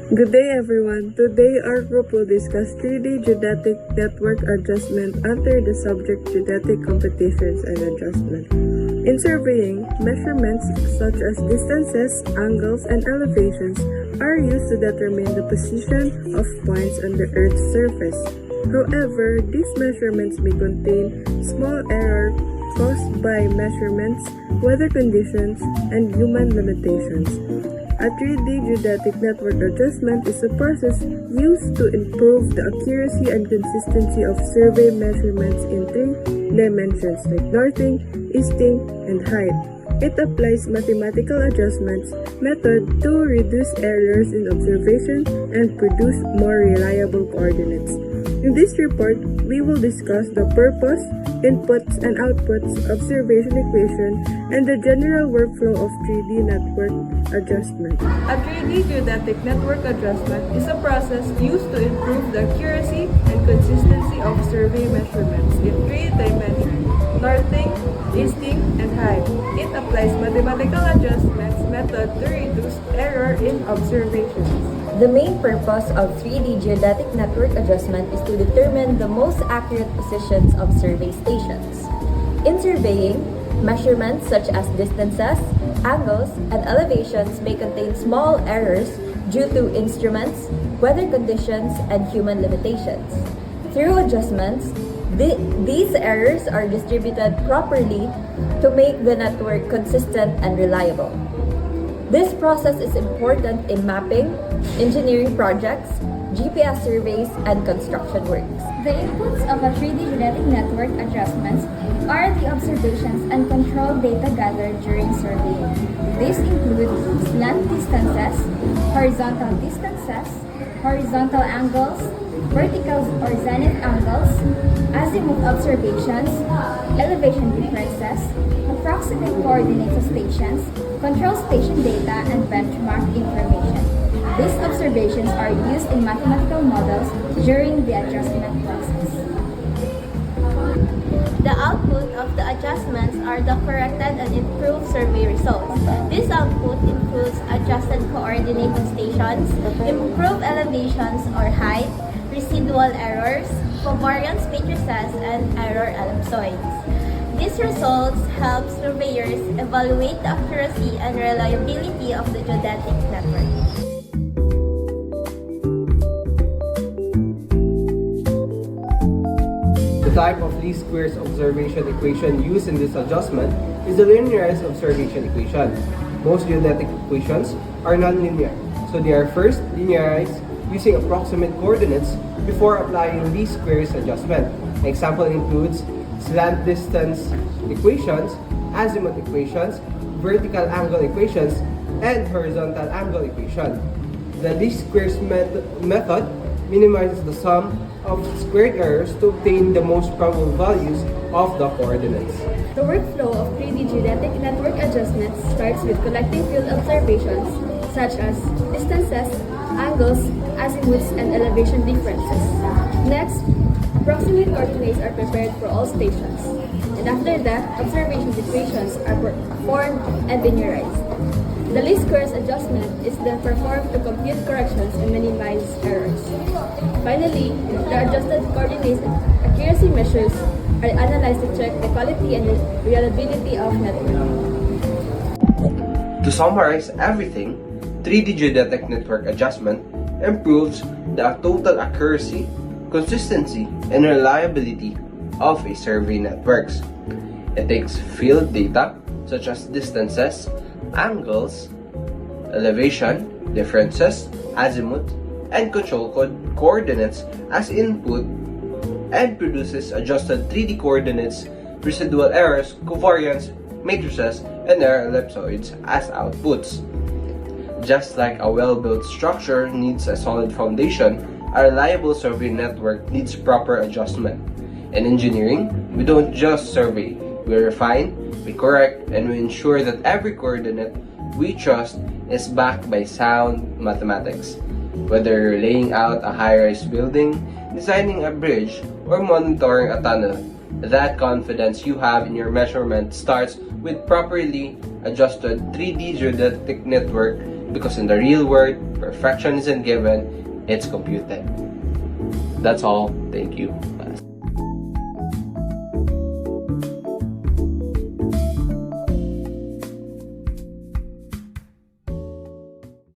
Good day everyone. Today our group will discuss 3D geodetic network adjustment under the subject geodetic computations and adjustment. In surveying, measurements such as distances, angles, and elevations are used to determine the position of points on the Earth's surface. However, these measurements may contain small errors caused by measurements, weather conditions, and human limitations. A 3D geodetic network adjustment is a process used to improve the accuracy and consistency of survey measurements in 3 dimensions like northing, easting, and height. It applies mathematical adjustments method to reduce errors in observation and produce more reliable coordinates. In this report, we will discuss the purpose, inputs and outputs, observation equation, and the general workflow of 3D network adjustment. A 3D geodetic network adjustment is a process used to improve the accuracy and consistency of survey measurements in 3 dimensions, northing, easting, and height. It applies mathematical adjustments method to reduce error in observations. The main purpose of 3D geodetic network adjustment is to determine the most accurate positions of survey stations. In surveying, measurements such as distances, angles, and elevations may contain small errors due to instruments, weather conditions, and human limitations. Through adjustments, these errors are distributed properly to make the network consistent and reliable. This process is important in mapping, engineering projects, GPS surveys, and construction works. The inputs of a 3D geodetic network adjustments are the observations and control data gathered during surveying. These include slant distances, horizontal angles, vertical or zenith angles, azimuth observations, elevation differences, approximate coordinates of stations, control station data, and benchmark information. These observations are used in mathematical models during the adjustment process. The output of the adjustments are the corrected and improved survey results. This output includes adjusted coordinate of stations, improved elevations or height, residual errors, covariance matrices, and error ellipsoids. These results help surveyors evaluate the accuracy and reliability of the geodetic network. The type of least squares observation equation used in this adjustment is the linearized observation equation. Most geodetic equations are nonlinear, so they are first linearized using approximate coordinates before applying least squares adjustment. An example includes slant distance equations, azimuth equations, vertical angle equations, and horizontal angle equation. The least squares method minimizes the sum of squared errors to obtain the most probable values of the coordinates. The workflow of 3D geodetic network adjustments starts with collecting field observations such as distances, angles, azimuths, and elevation differences. Next, approximate coordinates are prepared for all stations. And after that, observation equations are formed and linearized. The least squares adjustment is then performed to compute corrections and minimize errors. Finally, the adjusted coordinates accuracy measures are analyzed to check the quality and reliability of network. To summarize everything, 3D geodetic network adjustment improves the total accuracy, consistency, and reliability of a survey networks. It takes field data such as distances, angles, elevation, differences, azimuth, and control coordinates as input and produces adjusted 3D coordinates, residual errors, covariance matrices, and error ellipsoids as outputs. Just like a well-built structure needs a solid foundation, a reliable survey network needs proper adjustment. In engineering, we don't just survey, we refine, we correct, and we ensure that every coordinate we trust is backed by sound mathematics. Whether you're laying out a high-rise building, designing a bridge, or monitoring a tunnel, that confidence you have in your measurement starts with properly adjusted 3D geodetic network because in the real world, perfection isn't given, it's computed. That's all. Thank you.